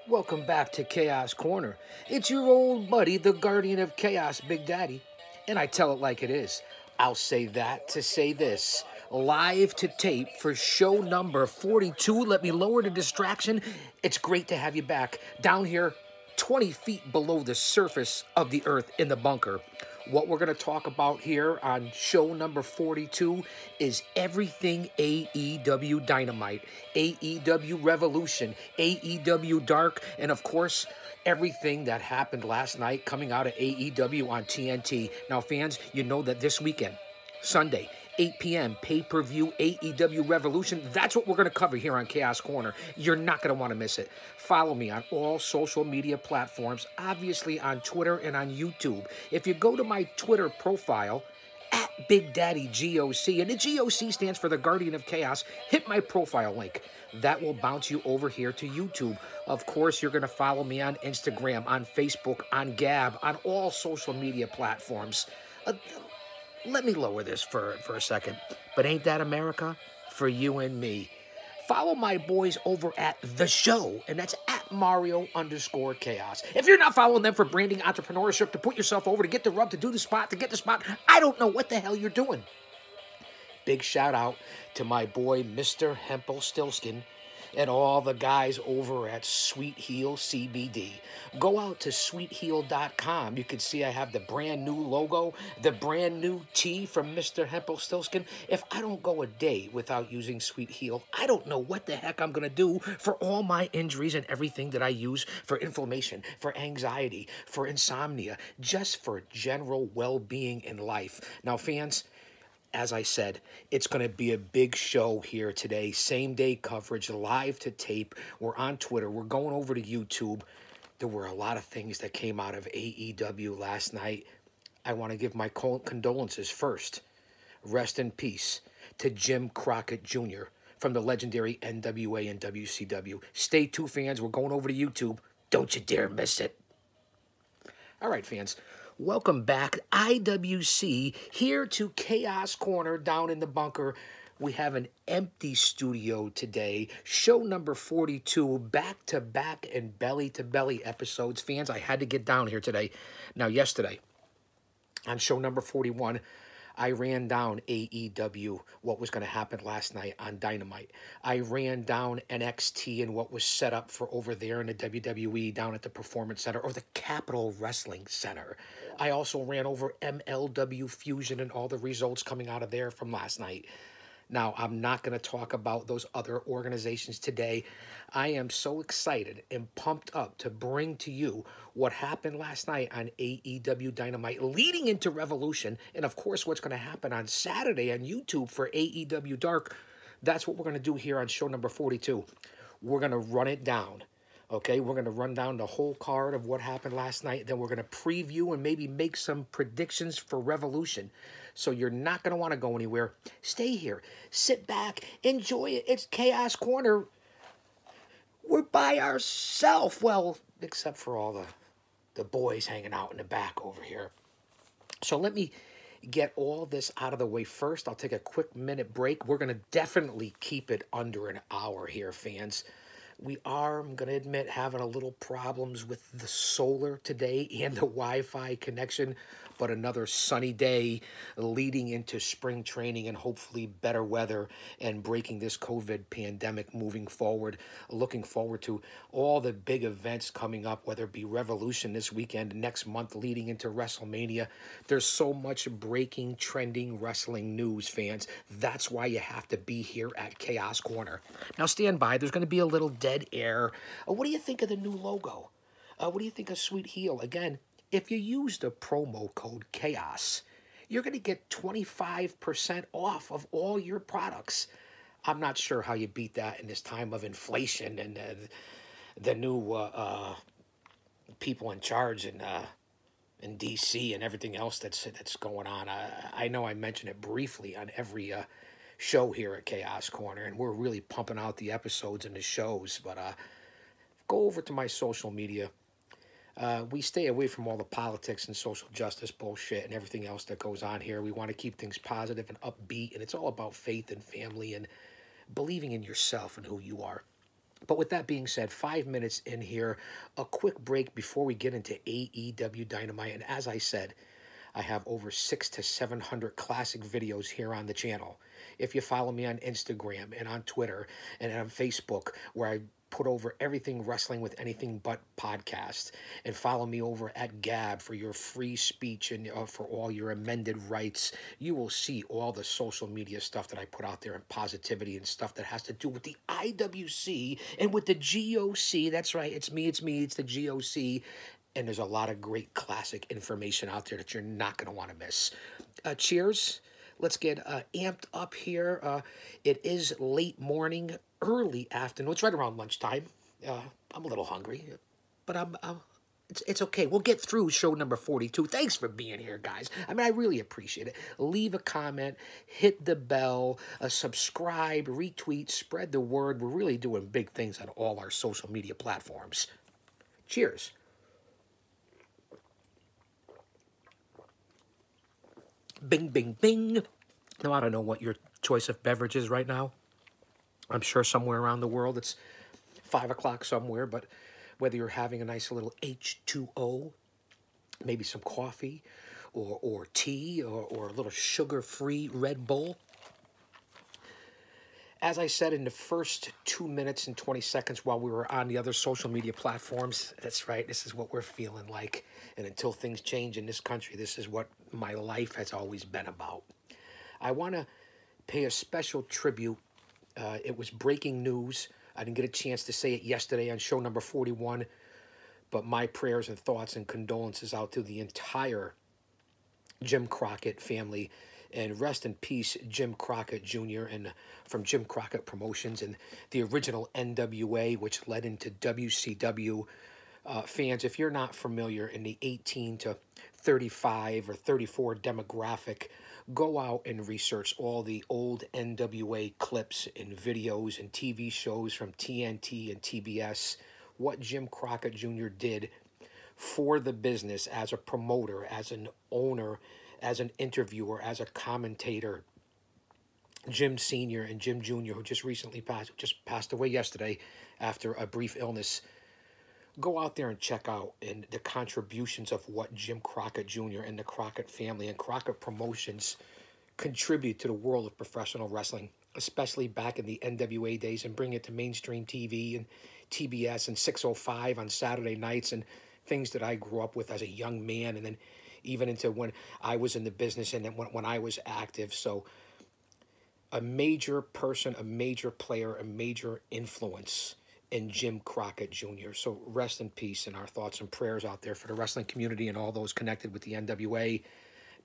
Welcome back to Chaos Corner. It's your old buddy, the Guardian of Chaos, Big Daddy. And I tell it like it is. I'll say that to say this. Live to tape for show number 42. Let me lower the distraction. It's great to have you back down here 20 feet below the surface of the earth in the bunker. What we're going to talk about here on show number 42 is everything AEW Dynamite, AEW Revolution, AEW Dark, and of course, everything that happened last night coming out of AEW on TNT. Now, fans, you know that this weekend, Sunday, 8 p.m., pay-per-view AEW Revolution. That's what we're going to cover here on Chaos Corner. You're not going to want to miss it. Follow me on all social media platforms, obviously on Twitter and on YouTube. If you go to my Twitter profile, at Big Daddy GOC, and the GOC stands for the Guardian of Chaos, hit my profile link. That will bounce you over here to YouTube. Of course, you're going to follow me on Instagram, on Facebook, on Gab, on all social media platforms. Let me lower this for a second. But ain't that America? For you and me. Follow my boys over at The Show, and that's at Mario_Chaos. If you're not following them for branding, entrepreneurship, to put yourself over, to get the rub, to do the spot, to get the spot, I don't know what the hell you're doing. Big shout out to my boy, Mr. Hempel-Stilskin, and all the guys over at Sweet Heel CBD. Go out to sweetheel.com. You can see I have the brand new logo, the brand new tee from Mr. Hempel-Stilskin. If I don't go a day without using Sweet Heel, I don't know what the heck I'm going to do for all my injuries and everything that I use for inflammation, for anxiety, for insomnia, just for general well-being in life. Now, fans, as I said, it's going to be a big show here today. Same-day coverage, live to tape. We're on Twitter. We're going over to YouTube. There were a lot of things that came out of AEW last night. I want to give my condolences first. Rest in peace to Jim Crockett Jr. from the legendary NWA and WCW. Stay tuned, fans. We're going over to YouTube. Don't you dare miss it. All right, fans. Welcome back, IWC, here to Chaos Corner down in the bunker. We have an empty studio today. Show number 42, back-to-back and belly-to-belly episodes. Fans, I had to get down here today. Now, yesterday, on show number 41, I ran down AEW, what was going to happen last night on Dynamite. I ran down NXT and what was set up for over there in the WWE down at the Performance Center or the Capitol Wrestling Center. I also ran over MLW Fusion and all the results coming out of there from last night. Now, I'm not going to talk about those other organizations today. I am so excited and pumped up to bring to you what happened last night on AEW Dynamite, leading into Revolution, and of course, what's going to happen on Saturday on YouTube for AEW Dark. That's what we're going to do here on show number 42. We're going to run it down. Okay, we're going to run down the whole card of what happened last night. Then we're going to preview and maybe make some predictions for Revolution. So you're not going to want to go anywhere. Stay here. Sit back. Enjoy it. It's Chaos Corner. We're by ourselves. Well, except for all the boys hanging out in the back over here. So let me get all this out of the way first. I'll take a quick minute break. We're going to definitely keep it under an hour here, fans. We are, I'm going to admit, having a little problems with the solar today and the Wi-Fi connection, but another sunny day leading into spring training and hopefully better weather and breaking this COVID pandemic moving forward. Looking forward to all the big events coming up, whether it be Revolution this weekend, next month leading into WrestleMania. There's so much breaking, trending wrestling news, fans. That's why you have to be here at Chaos Corner. Now stand by. There's going to be a little dead air. What do you think of the new logo? What do you think of Sweet Heel? Again, if you use the promo code CHAOS, you're going to get 25% off of all your products. I'm not sure how you beat that in this time of inflation and the new people in charge in D.C. and everything else that's going on. I know I mentioned it briefly on every show here at Chaos Corner, and we're really pumping out the episodes and the shows, but go over to my social media. We stay away from all the politics and social justice bullshit and everything else that goes on here. We want to keep things positive and upbeat, and it's all about faith and family and believing in yourself and who you are. But with that being said, 5 minutes in here, a quick break before we get into AEW Dynamite. And as I said, I have over 600 to 700 classic videos here on the channel. If you follow me on Instagram and on Twitter and on Facebook, where I put over everything wrestling with anything but podcast, and follow me over at Gab for your free speech and for all your amended rights, you will see all the social media stuff that I put out there and positivity and stuff that has to do with the IWC and with the GOC. That's right, it's me, it's the GOC. And there's a lot of great classic information out there that you're not going to want to miss. Cheers. Let's get amped up here. It is late morning, early afternoon. It's right around lunchtime. I'm a little hungry, but it's okay. We'll get through show number 42. Thanks for being here, guys. I mean, I really appreciate it. Leave a comment, hit the bell, subscribe, retweet, spread the word. We're really doing big things on all our social media platforms. Cheers. Bing, bing, bing. Now, I don't know what your choice of beverage is right now. I'm sure somewhere around the world it's 5 o'clock somewhere, but whether you're having a nice little H2O, maybe some coffee or tea or a little sugar-free Red Bull. As I said in the first 2 minutes and 20 seconds while we were on the other social media platforms, that's right, this is what we're feeling like. And until things change in this country, this is what my life has always been about. I want to pay a special tribute. It was breaking news. I didn't get a chance to say it yesterday on show number 41, but my prayers and thoughts and condolences out to the entire Jim Crockett family. And rest in peace, Jim Crockett Jr. and from Jim Crockett Promotions and the original NWA, which led into WCW. Fans, if you're not familiar in the 18 to 35 or 34 demographic, go out and research all the old NWA clips and videos and TV shows from TNT and TBS, what Jim Crockett Jr. did for the business as a promoter, as an owner, as an interviewer, as a commentator. Jim Sr. and Jim Jr., who just passed away yesterday after a brief illness. Go out there and check out and the contributions of what Jim Crockett Jr. and the Crockett family and Crockett Promotions contribute to the world of professional wrestling, especially back in the NWA days, and bring it to mainstream TV and TBS and 605 on Saturday nights and things that I grew up with as a young man, and then even into when I was in the business and then when I was active. So a major person, a major player, a major influence in Jim Crockett Jr. So rest in peace, and our thoughts and prayers out there for the wrestling community and all those connected with the NWA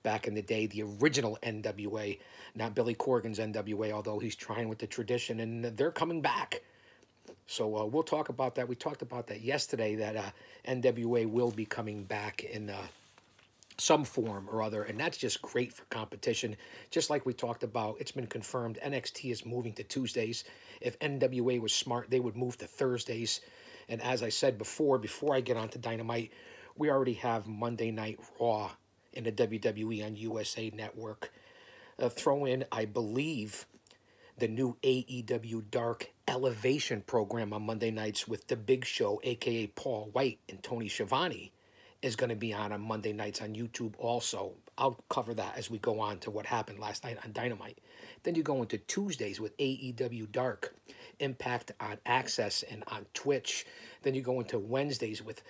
back in the day, the original NWA, not Billy Corgan's NWA, although he's trying with the tradition, and they're coming back. So we'll talk about that. We talked about that yesterday, that NWA will be coming back in some form or other, and that's just great for competition. Just like we talked about, it's been confirmed NXT is moving to Tuesdays. If NWA was smart, they would move to Thursdays. And as I said before I get on to Dynamite, we already have Monday Night Raw in the WWE on USA Network. Throw in, I believe, the new AEW Dark Elevation program on Monday nights with The Big Show, a.k.a. Paul White and Tony Schiavone, is going to be on Monday nights on YouTube also. I'll cover that as we go on to what happened last night on Dynamite. Then you go into Tuesdays with AEW Dark, Impact on Access and on Twitch. Then you go into Wednesdays with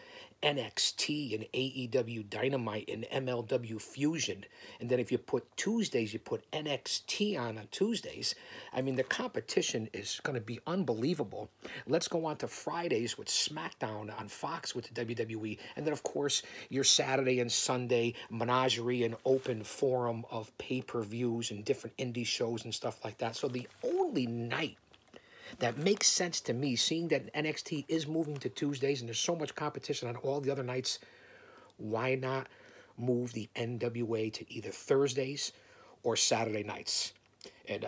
NXT and AEW Dynamite and MLW Fusion. And then if you put Tuesdays, you put NXT on Tuesdays. I mean, the competition is going to be unbelievable. Let's go on to Fridays with SmackDown on Fox with the WWE. And then, of course, your Saturday and Sunday menagerie and open forum of pay-per-views and different indie shows and stuff like that. So the only night that makes sense to me, seeing that NXT is moving to Tuesdays and there's so much competition on all the other nights, why not move the NWA to either Thursdays or Saturday nights? And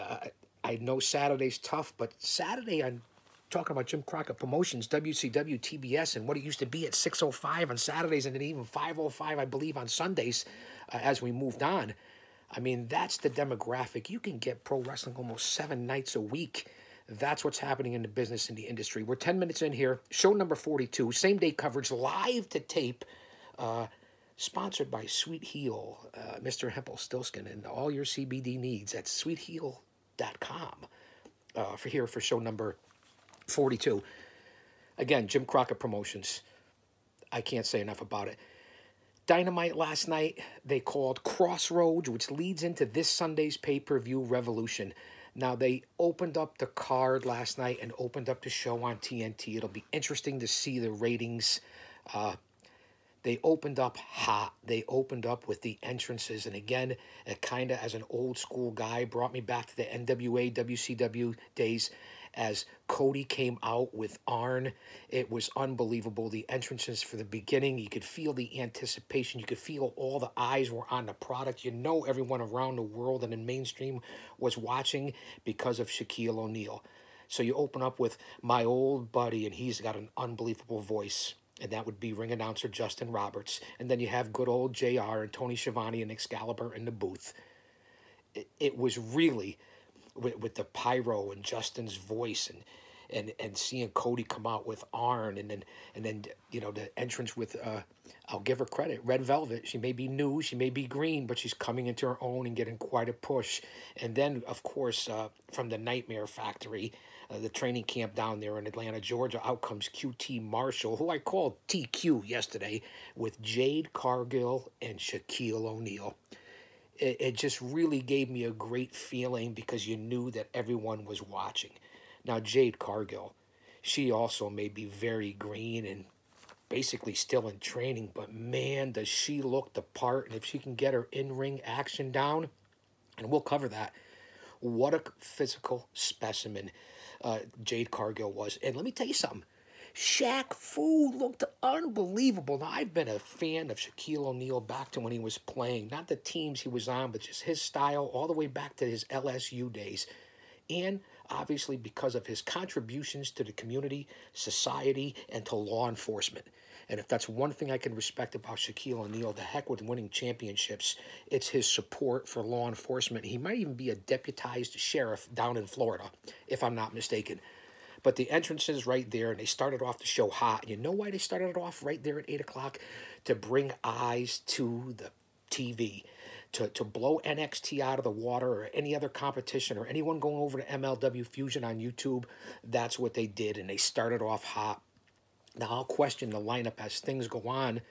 I know Saturday's tough, but Saturday, I'm talking about Jim Crockett Promotions, WCW, TBS, and what it used to be at 6:05 on Saturdays and then even 5:05, I believe, on Sundays as we moved on. I mean, that's the demographic. You can get pro wrestling almost 7 nights a week. That's what's happening in the business, in the industry. We're 10 minutes in here. Show number 42. Same day coverage, live to tape. Sponsored by Sweet Heel, Mr. Hempel-Stilskin, and all your CBD needs at sweetheel.com for show number 42. Again, Jim Crockett Promotions. I can't say enough about it. Dynamite last night, they called Crossroads, which leads into this Sunday's pay-per-view Revolution. Now, they opened up the card last night and opened up the show on TNT. It'll be interesting to see the ratings. They opened up hot. They opened up with the entrances. And again, it kind of, as an old school guy, brought me back to the NWA, WCW days as Cody came out with Arn. It was unbelievable. The entrances for the beginning, you could feel the anticipation. You could feel all the eyes were on the product. You know everyone around the world and in mainstream was watching because of Shaquille O'Neal. So you open up with my old buddy, and he's got an unbelievable voice. And that would be ring announcer Justin Roberts. And then you have good old JR and Tony Schiavone and Excalibur in the booth. It was really, with the pyro and Justin's voice and seeing Cody come out with Arn and then you know, the entrance with, I'll give her credit, Red Velvet. She may be new, she may be green, but she's coming into her own and getting quite a push. And then, of course, from the Nightmare Factory, the training camp down there in Atlanta, Georgia, out comes QT Marshall, who I called TQ yesterday, with Jade Cargill and Shaquille O'Neal. It just really gave me a great feeling because you knew that everyone was watching. Now, Jade Cargill, she also may be very green and basically still in training, but man, does she look the part. And if she can get her in-ring action down, and we'll cover that, what a physical specimen Jade Cargill was. And let me tell you something. Shaq Fu looked unbelievable. Now, I've been a fan of Shaquille O'Neal back to when he was playing. Not the teams he was on, but just his style all the way back to his LSU days. And obviously because of his contributions to the community, society, and to law enforcement. And if that's one thing I can respect about Shaquille O'Neal, the heck with winning championships, it's his support for law enforcement. He might even be a deputized sheriff down in Florida, if I'm not mistaken. But the entrances right there, and they started off the show hot. And you know why they started it off right there at 8 o'clock? To bring eyes to the TV. To blow NXT out of the water or any other competition or anyone going over to MLW Fusion on YouTube. That's what they did, and they started off hot. Now, I'll question the lineup as things go on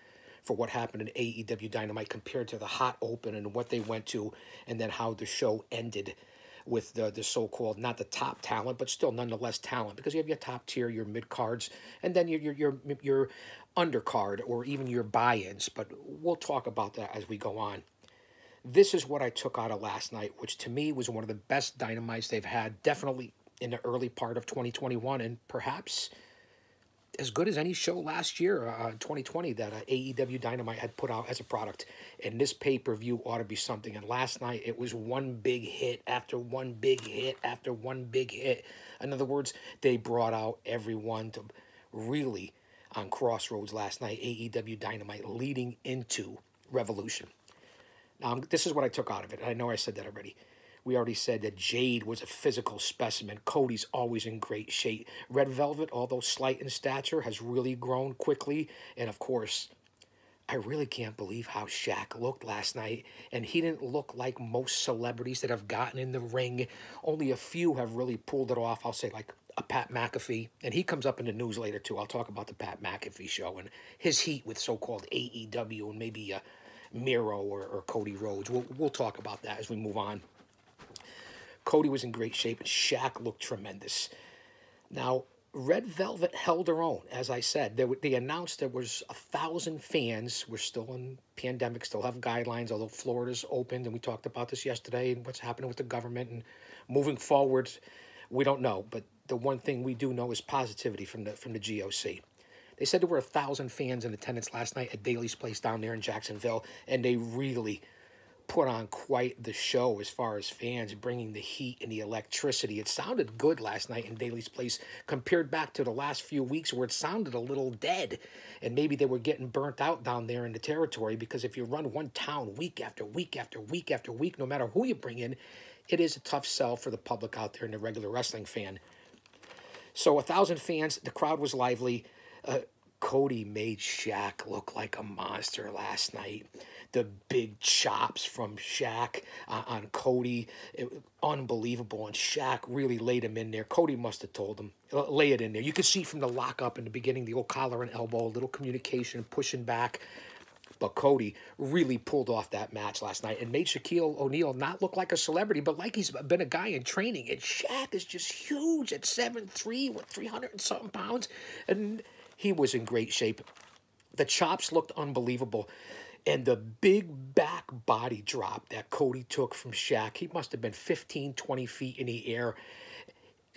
for what happened in AEW Dynamite compared to the hot open and what they went to, and then how the show ended with the so-called, not the top talent, but still nonetheless talent, because you have your top tier, your mid-cards, and then your undercard or even your buy-ins, but we'll talk about that as we go on. This is what I took out of last night, which to me was one of the best Dynamites they've had, definitely in the early part of 2021, and perhaps as good as any show last year, 2020, that AEW Dynamite had put out as a product. And this pay-per-view ought to be something. And last night, it was one big hit after one big hit after one big hit. In other words, they brought out everyone to really on Crossroads last night, AEW Dynamite leading into Revolution. Now, this is what I took out of it. I know I said that already. We already said that Jade was a physical specimen. Cody's always in great shape. Red Velvet, although slight in stature, has really grown quickly. And, of course, I really can't believe how Shaq looked last night. And he didn't look like most celebrities that have gotten in the ring. Only a few have really pulled it off. I'll say like a Pat McAfee. And he comes up in the news later, too. I'll talk about the Pat McAfee show and his heat with so-called AEW and maybe Miro or Cody Rhodes. We'll talk about that as we move on. Cody was in great shape, and Shaq looked tremendous. Now, Red Velvet held her own, as I said. They announced there was 1,000 fans. We're still in pandemic, still have guidelines, although Florida's opened, and we talked about this yesterday, and what's happening with the government. And moving forward, we don't know. But the one thing we do know is positivity from the GOC. They said there were 1,000 fans in attendance last night at Daly's Place down there in Jacksonville, and they really put on quite the show as far as fans bringing the heat and the electricity. It sounded good last night in Daly's Place compared back to the last few weeks where it sounded a little dead. And maybe they were getting burnt out down there in the territory, because if you run one town week after week after week after week, no matter who you bring in, it is a tough sell for the public out there and the regular wrestling fan. So 1,000 fans, the crowd was lively. Cody made Shaq look like a monster last night. The big chops from Shaq on Cody, unbelievable. And Shaq really laid him in there. Cody must have told him, lay it in there. You could see from the lockup in the beginning, the old collar and elbow, a little communication, pushing back. But Cody really pulled off that match last night and made Shaquille O'Neal not look like a celebrity, but like he's been a guy in training. And Shaq is just huge at 7'3", with 300 and something pounds. And he was in great shape. The chops looked unbelievable. And the big back body drop that Cody took from Shaq, he must have been 15, 20 feet in the air.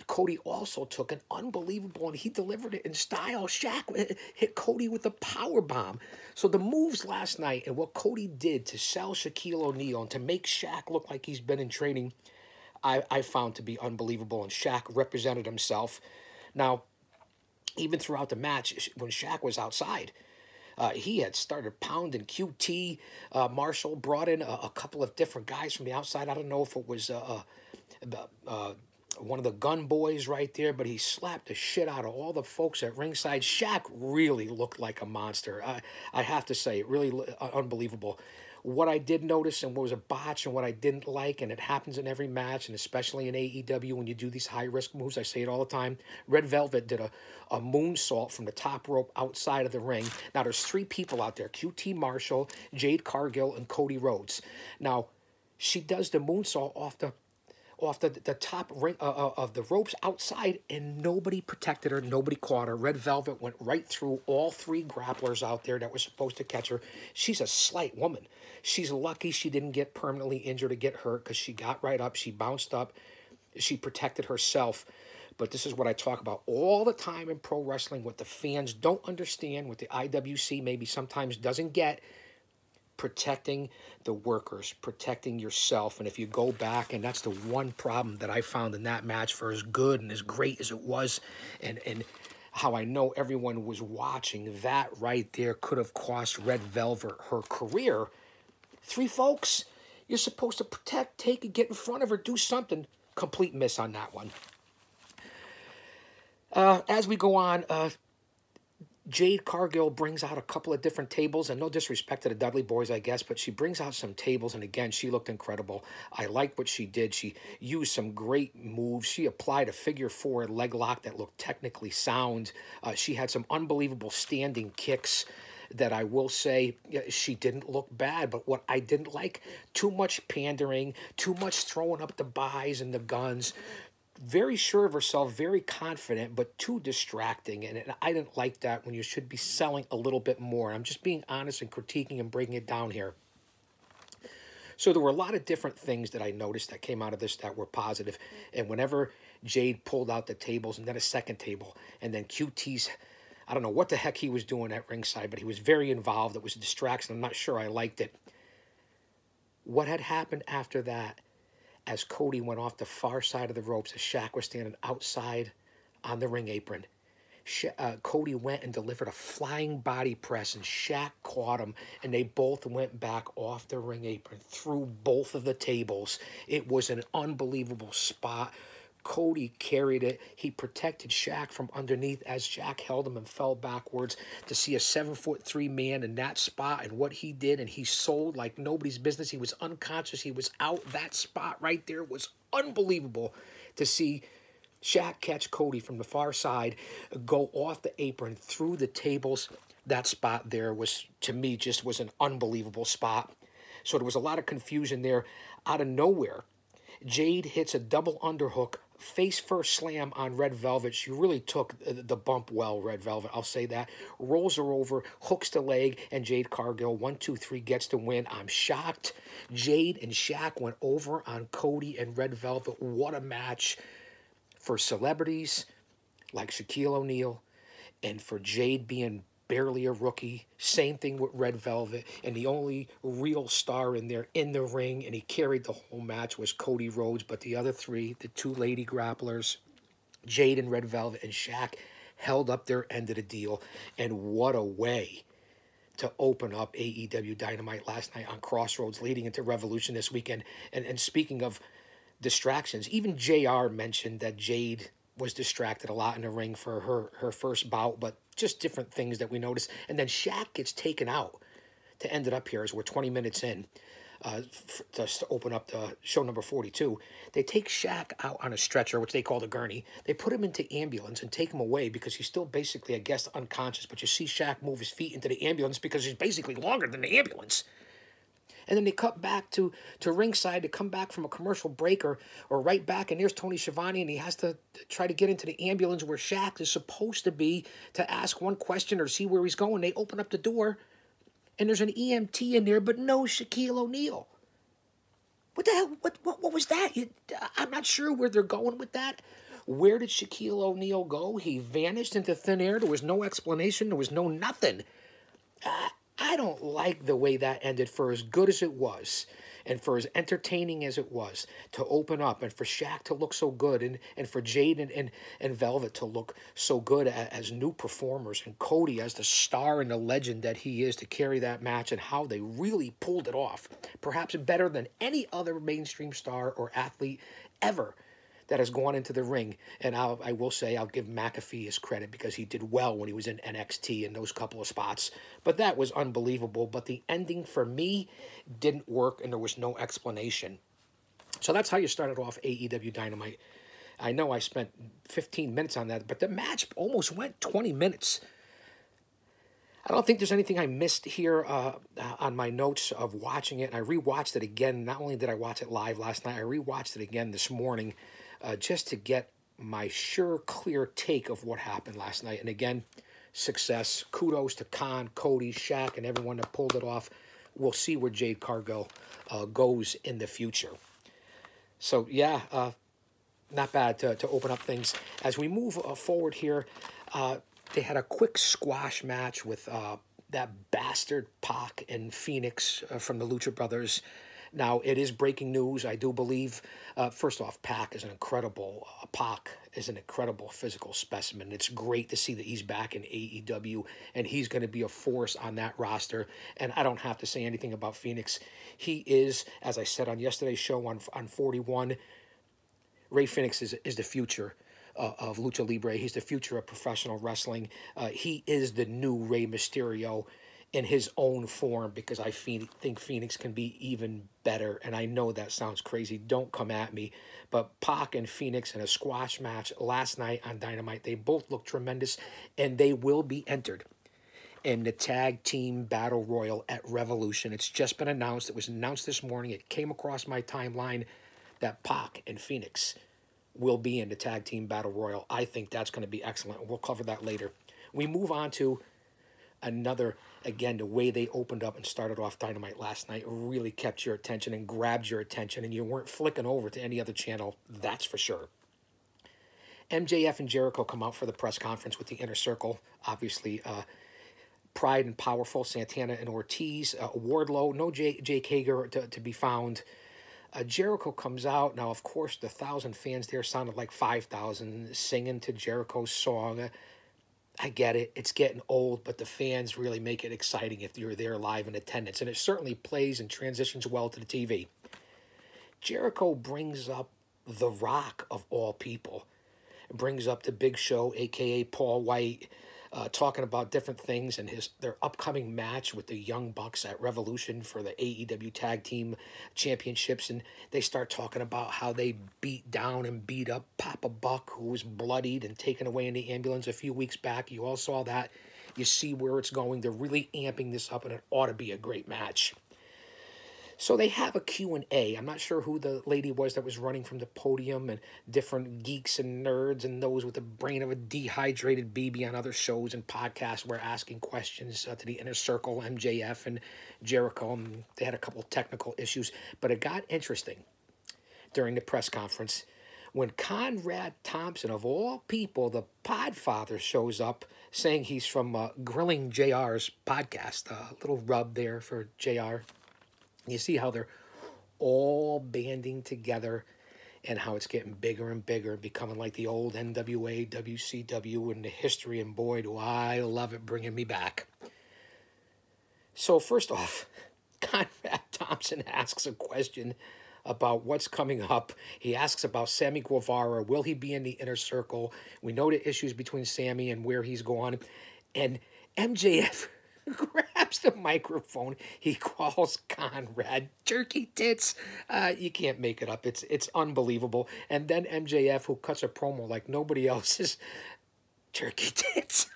Cody also took an unbelievable, and he delivered it in style. Shaq hit Cody with a power bomb. So the moves last night and what Cody did to sell Shaquille O'Neal and to make Shaq look like he's been in training, I found to be unbelievable. And Shaq represented himself. Now, even throughout the match, when Shaq was outside, he had started pounding QT. Marshall brought in a couple of different guys from the outside. I don't know if it was one of the gun boys right there, but he slapped the shit out of all the folks at ringside. Shaq really looked like a monster. I have to say, it really unbelievable. What I did notice and what was a botch and what I didn't like, and it happens in every match, and especially in AEW when you do these high-risk moves, I say it all the time, Red Velvet did a moonsault from the top rope outside of the ring. Now, there's 3 people out there, QT Marshall, Jade Cargill, and Cody Rhodes. Now, she does the moonsault off the top ring of the ropes outside, and nobody protected her. Nobody caught her. Red Velvet went right through all 3 grapplers out there that were supposed to catch her. She's a slight woman. She's lucky she didn't get permanently injured or get hurt because she got right up. She bounced up. She protected herself. But this is what I talk about all the time in pro wrestling, what the fans don't understand, what the IWC maybe sometimes doesn't get. Protecting the workers, protecting yourself. And if you go back, and that's the one problem that I found in that match, for as good and as great as it was, and how I know everyone was watching, that right there could have cost Red Velvet her career. 3 folks, you're supposed to protect, take it, get in front of her, do something. Complete miss on that one. As we go on, Jade Cargill brings out a couple of different tables, and no disrespect to the Dudley Boys, I guess, but she brings out some tables, and again, she looked incredible. I liked what she did. She used some great moves. She applied a figure 4 leg lock that looked technically sound. She had some unbelievable standing kicks that I will say she didn't look bad, but what I didn't like, too much pandering, too much throwing up the buys and the guns. Very sure of herself, very confident, but too distracting. And I didn't like that when you should be selling a little bit more. I'm just being honest and critiquing and breaking it down here. So there were a lot of different things that I noticed that came out of this that were positive. And whenever Jade pulled out the tables and then a second table, and then QT's, I don't know what the heck he was doing at ringside, but he was very involved. It was a distraction. I'm not sure I liked it. What had happened after that, as Cody went off the far side of the ropes, as Shaq was standing outside on the ring apron, Cody went and delivered a flying body press, and Shaq caught him, and they both went back off the ring apron through both of the tables. It was an unbelievable spot. Cody carried it. He protected Shaq from underneath as Shaq held him and fell backwards. To see a 7'3" man in that spot and what he did, and he sold like nobody's business. He was unconscious. He was out. That spot right there was unbelievable. To see Shaq catch Cody from the far side, go off the apron through the tables. That spot there was, to me, just was an unbelievable spot. So there was a lot of confusion there. Out of nowhere, Jade hits a double underhook, face-first slam on Red Velvet. She really took the bump well, Red Velvet, I'll say that. Rolls her over, hooks the leg, and Jade Cargill, 1, 2, 3, gets the win. I'm shocked. Jade and Shaq went over on Cody and Red Velvet. What a match for celebrities like Shaquille O'Neal, and for Jade being barely a rookie. Same thing with Red Velvet, and the only real star in there in the ring, and he carried the whole match, was Cody Rhodes. But the other 3, the 2 lady grapplers, Jade and Red Velvet and Shaq, held up their end of the deal. And what a way to open up AEW Dynamite last night on Crossroads, leading into Revolution this weekend. And speaking of distractions, even JR mentioned that Jade was distracted a lot in the ring for her first bout, but just different things that we noticed. And then Shaq gets taken out to end it up here as we're 20 minutes in to open up the show number 42. They take Shaq out on a stretcher, which they call the gurney. They put him into ambulance and take him away because he's still basically, I guess, unconscious. But you see Shaq move his feet into the ambulance because he's basically longer than the ambulance. And then they cut back to ringside to come back from a commercial break or right back, and there's Tony Schiavone, and he has to try to get into the ambulance where Shaq is supposed to be to ask one question or see where he's going. They open up the door, and there's an EMT in there, but no Shaquille O'Neal. What the hell? What was that? I'm not sure where they're going with that. Where did Shaquille O'Neal go? He vanished into thin air. There was no explanation. There was no nothing. I don't like the way that ended for as good as it was and for as entertaining as it was to open up and for Shaq to look so good and for Jade and Velvet to look so good as new performers and Cody as the star and the legend that he is to carry that match and how they really pulled it off. Perhaps better than any other mainstream star or athlete ever that has gone into the ring. And I will say I'll give McAfee his credit because he did well when he was in NXT in those couple of spots. But that was unbelievable. But the ending for me didn't work and there was no explanation. So that's how you started off AEW Dynamite. I know I spent 15 minutes on that, but the match almost went 20 minutes. I don't think there's anything I missed here on my notes of watching it. And I rewatched it again. Not only did I watch it live last night, I rewatched it again this morning just to get my sure, clear take of what happened last night. And again, success. Kudos to Khan, Cody, Shaq, and everyone that pulled it off. We'll see where Jade Cargill goes in the future. So, yeah, not bad to open up things. As we move forward here, they had a quick squash match with that bastard Pac and Phoenix from the Lucha Brothers. Now, it is breaking news. I do believe, first off, Pac is an incredible physical specimen. It's great to see that he's back in AEW, and he's going to be a force on that roster. And I don't have to say anything about Phoenix. He is, as I said on yesterday's show on 41, Rey Fenix is the future of Lucha Libre. He's the future of professional wrestling. He is the new Rey Mysterio in his own form because I think Phoenix can be even better. And I know that sounds crazy. Don't come at me. But Pac and Phoenix in a squash match last night on Dynamite, they both look tremendous, and they will be entered in the Tag Team Battle Royal at Revolution. It's just been announced. It was announced this morning. It came across my timeline that Pac and Phoenix will be in the Tag Team Battle Royal. I think that's going to be excellent. We'll cover that later. We move on to another, again, the way they opened up and started off Dynamite last night really kept your attention and grabbed your attention, and you weren't flicking over to any other channel, that's for sure. MJF and Jericho come out for the press conference with the Inner Circle. Obviously, Pride and Powerful, Santana and Ortiz, Wardlow, no Jake Hager to be found. Jericho comes out. Now, of course, the 1,000 fans there sounded like 5,000 singing to Jericho's song. I get it. It's getting old, but the fans really make it exciting if you're there live in attendance. And it certainly plays and transitions well to the TV. Jericho brings up The Rock, of all people. Brings up the Big Show, a.k.a. Paul White, talking about different things and their upcoming match with the Young Bucks at Revolution for the AEW Tag Team Championships. And they start talking about how they beat down and beat up Papa Buck, who was bloodied and taken away in the ambulance a few weeks back. You all saw that. You see where it's going. They're really amping this up, and it ought to be a great match. So they have a Q&A. I'm not sure who the lady was that was running from the podium, and different geeks and nerds and those with the brain of a dehydrated baby on other shows and podcasts were asking questions to the Inner Circle, MJF and Jericho. And they had a couple technical issues, but it got interesting during the press conference when Conrad Thompson, of all people, the Podfather, shows up saying he's from Grilling JR's podcast. A little rub there for JR. You see how they're all banding together and how it's getting bigger and bigger, becoming like the old NWA, WCW, and the history, and boy, do I love it, bringing me back. So first off, Conrad Thompson asks a question about what's coming up. He asks about Sammy Guevara. Will he be in the inner circle? We know the issues between Sammy and where he's gone. And MJF grabs the microphone. He calls Conrad jerky tits. You can't make it up. It's unbelievable. And then MJF, who cuts a promo like nobody else's, jerky tits.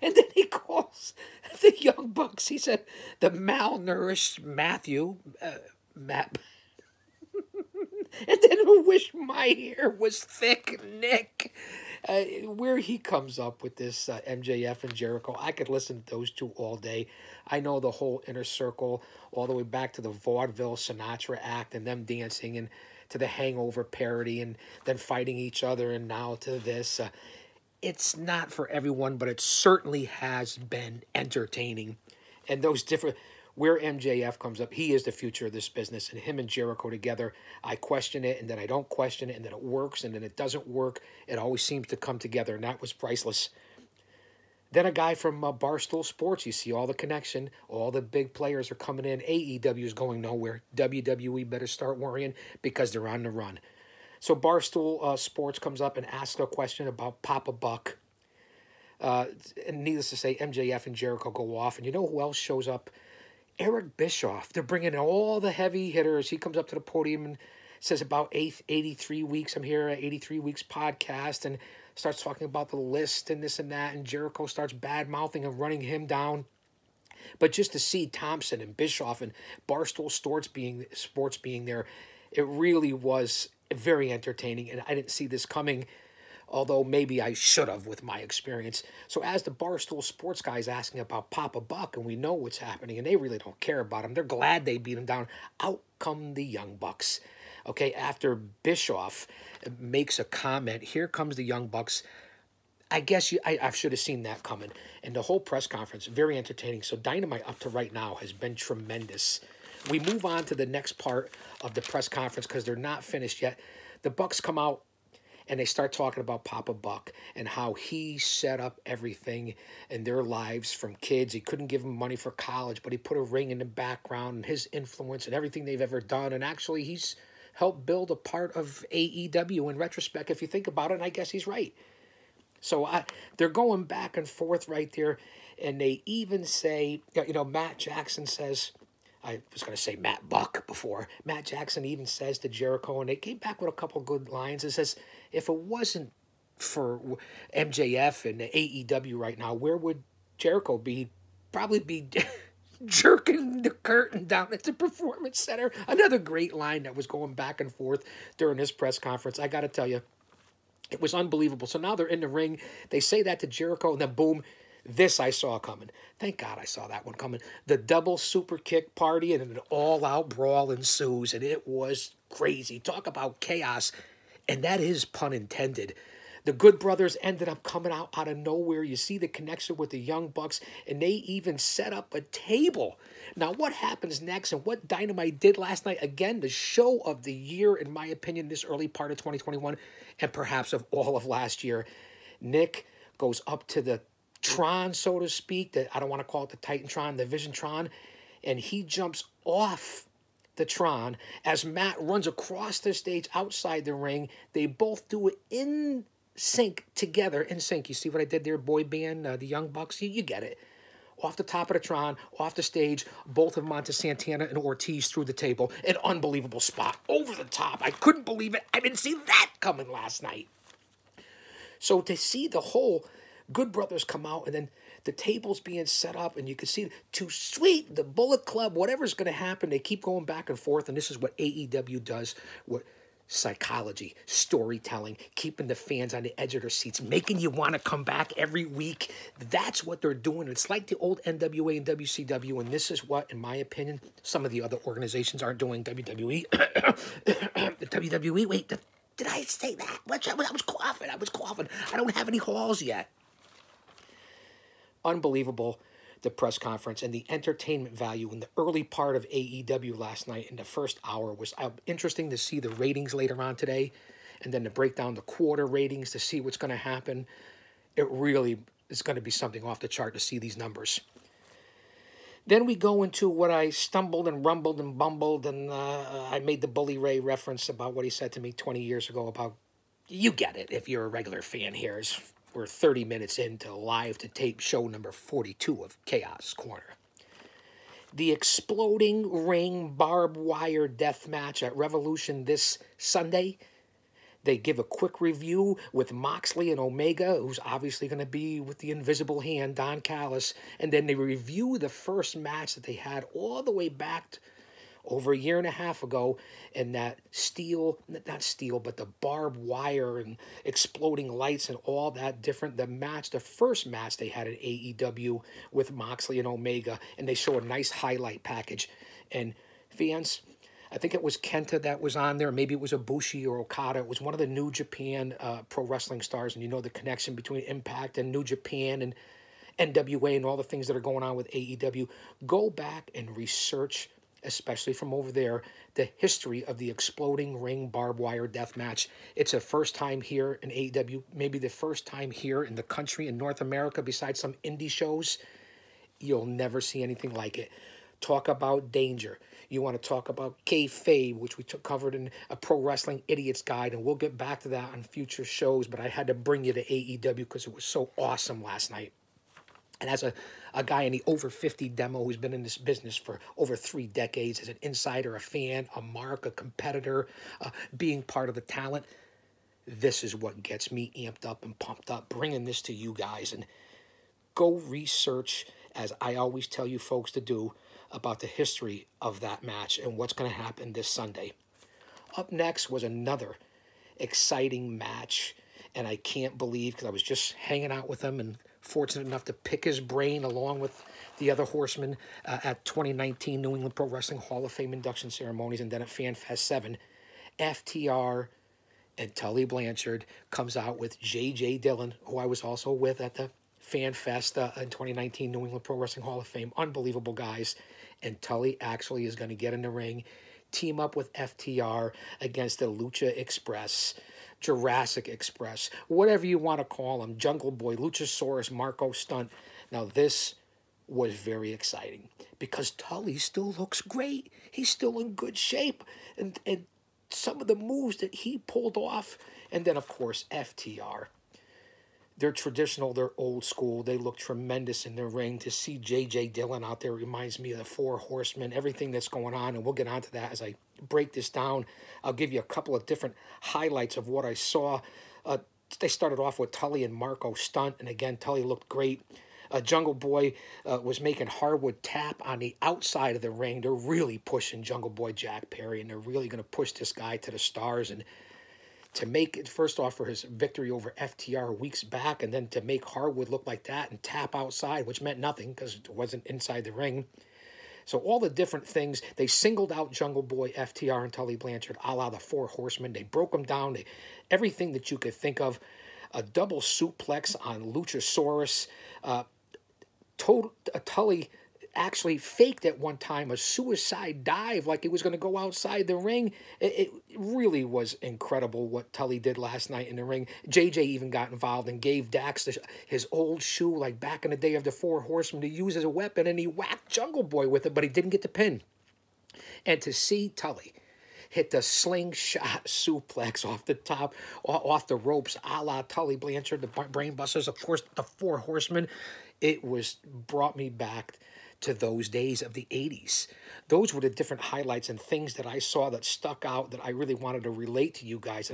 And then he calls the Young Bucks. He said, the malnourished Matthew, Matt, and then who wish my hair was thick, Nick. Where he comes up with this MJF and Jericho, I could listen to those two all day. I know the whole inner circle, all the way back to the vaudeville Sinatra act and them dancing, and to the Hangover parody, and then fighting each other, and now to this. It's not for everyone, but it certainly has been entertaining. And those different, where MJF comes up, he is the future of this business. And him and Jericho together, I question it, and then I don't question it, and then it works, and then it doesn't work. It always seems to come together, and that was priceless. Then a guy from Barstool Sports, you see all the connection. All the big players are coming in. AEW is going nowhere. WWE better start worrying because they're on the run. So Barstool Sports comes up and asks a question about Papa Buck. And needless to say, MJF and Jericho go off. And you know who else shows up? Eric Bischoff. They're bringing in all the heavy hitters. He comes up to the podium and says about 83 weeks. I'm here at 83 Weeks podcast, and starts talking about the list and this and that. And Jericho starts bad-mouthing and running him down. But just to see Thompson and Bischoff and Barstool Sports being there, it really was very entertaining, and I didn't see this coming, although maybe I should have with my experience. So as the Barstool Sports guys asking about Papa Buck, and we know what's happening, and they really don't care about him. They're glad they beat him down. Out come the Young Bucks. Okay, after Bischoff makes a comment, here comes the Young Bucks. I guess I should have seen that coming. And the whole press conference, very entertaining. So Dynamite up to right now has been tremendous. We move on to the next part of the press conference because they're not finished yet. The Bucks come out and they start talking about Papa Buck and how he set up everything in their lives from kids. He couldn't give them money for college, but he put a ring in the background, and his influence and everything they've ever done. And actually, he's helped build a part of AEW in retrospect, if you think about it, and I guess he's right. So they're going back and forth right there, and they even say, Matt Jackson says, I was going to say Matt Buck before. Matt Jackson even says to Jericho, and they came back with a couple good lines. It says, if it wasn't for MJF and the AEW right now, where would Jericho be? Probably be jerking the curtain down at the Performance Center. Another great line that was going back and forth during this press conference. I got to tell you, it was unbelievable. So now they're in the ring. They say that to Jericho, and then boom, this I saw coming. Thank God I saw that one coming. The double super kick party, and an all-out brawl ensues, and it was crazy. Talk about chaos, and that is pun intended. The Good Brothers ended up coming out of nowhere. You see the connection with the Young Bucks, and they even set up a table. Now, what happens next and what Dynamite did last night, again, the show of the year, in my opinion, this early part of 2021, and perhaps of all of last year. Nick goes up to the Tron, so to speak. I don't want to call it the Titantron, the Visiontron, and he jumps off the Tron as Matt runs across the stage outside the ring. They both do it in sync together. In sync. You see what I did there, boy band, the Young Bucks? You get it. Off the top of the Tron, off the stage, both of them onto Santana and Ortiz through the table. An unbelievable spot. Over the top. I couldn't believe it. I didn't see that coming last night. So to see the whole Good Brothers come out, and then the table's being set up, and you can see Too Sweet, the Bullet Club, whatever's going to happen, they keep going back and forth, and this is what AEW does, what psychology, storytelling, keeping the fans on the edge of their seats, making you want to come back every week. That's what they're doing. It's like the old NWA and WCW, and this is what, in my opinion, some of the other organizations aren't doing. WWE, the WWE, wait, did I say that? I was coughing. I don't have any halls yet. Unbelievable, the press conference and the entertainment value in the early part of AEW last night in the first hour was interesting to see the ratings later on today, and then to break down the quarter ratings to see what's going to happen. It really is going to be something off the chart to see these numbers. Then we go into what I stumbled and rumbled and bumbled, and I made the Bully Ray reference about what he said to me 20 years ago about, you get it if you're a regular fan here. We're 30 minutes into live to tape show number 42 of Chaos Corner. The exploding ring barbed wire death match at Revolution this Sunday. They give a quick review with Moxley and Omega, who's obviously going to be with the invisible hand, Don Callis. And then they review the first match that they had all the way back over a year and a half ago, and that not steel, but the barbed wire and exploding lights and all that different. The first match they had at AEW with Moxley and Omega, and they show a nice highlight package. And fans, I think it was Kenta that was on there. Maybe it was Ibushi or Okada. It was one of the New Japan pro wrestling stars, and you know the connection between Impact and New Japan and NWA and all the things that are going on with AEW. Go back and research, especially from over there, the history of the exploding ring barbed wire death match. It's a first time here in AEW, maybe the first time here in the country, in North America, besides some indie shows. You'll never see anything like it. Talk about danger. You want to talk about kayfabe, which we covered in a Pro Wrestling Idiot's Guide, and we'll get back to that on future shows, but I had to bring you to AEW because it was so awesome last night. And as a guy in the over 50 demo who's been in this business for over 3 decades, as an insider, a fan, a mark, a competitor, being part of the talent, this is what gets me amped up and pumped up, bringing this to you guys. And go research, as I always tell you folks to do, about the history of that match and what's going to happen this Sunday. Up next was another exciting match, and I can't believe, because I was just hanging out with him and fortunate enough to pick his brain along with the other horsemen at 2019 New England Pro Wrestling Hall of Fame induction ceremonies, and then at FanFest 7. FTR and Tully Blanchard comes out with J.J. Dillon, who I was also with at the FanFest in 2019 New England Pro Wrestling Hall of Fame. Unbelievable guys. And Tully actually is going to get in the ring, team up with FTR against the Lucha Express, Jurassic Express, whatever you want to call them, Jungle Boy, Luchasaurus, Marco Stunt. Now, this was very exciting because Tully still looks great. He's still in good shape. And some of the moves that he pulled off. And then, of course, FTR. They're traditional, they're old school. They look tremendous in their ring. To see J.J. Dillon out there reminds me of the Four Horsemen, everything that's going on, and we'll get onto that as I break this down. I'll give you a couple of different highlights of what I saw. They started off with Tully and Marco Stunt, and again, Tully looked great. Jungle Boy was making hardwood tap on the outside of the ring. They're really pushing Jungle Boy Jack Perry, and they're really going to push this guy to the stars. And to make it, first off, for his victory over FTR weeks back, and then to make hardwood look like that and tap outside, which meant nothing because it wasn't inside the ring. So all the different things, they singled out Jungle Boy, FTR, and Tully Blanchard, a la the Four Horsemen. They broke them down, everything that you could think of. A double suplex on Luchasaurus. Tully actually faked at one time a suicide dive like he was going to go outside the ring. It really was incredible what Tully did last night in the ring. JJ even got involved and gave Dax his old shoe, like back in the day of the Four Horsemen, to use as a weapon, and he whacked Jungle Boy with it, but he didn't get the pin. And to see Tully hit the slingshot suplex off the top, off the ropes, a la Tully Blanchard, the Brainbusters, of course, the Four Horsemen, it brought me back to those days of the 80s. Those were the different highlights and things that I saw that stuck out that I really wanted to relate to you guys.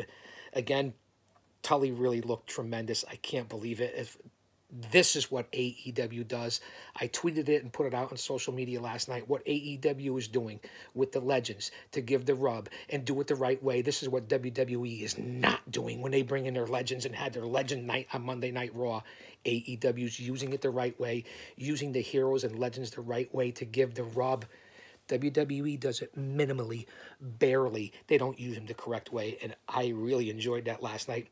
Again, Tully really looked tremendous. I can't believe it. This is what AEW does. I tweeted it and put it out on social media last night. What AEW is doing with the legends to give the rub and do it the right way. This is what WWE is not doing when they bring in their legends and had their legend night on Monday Night Raw. AEW is using it the right way, using the heroes and legends the right way to give the rub. WWE does it minimally, barely. They don't use them the correct way, and I really enjoyed that last night.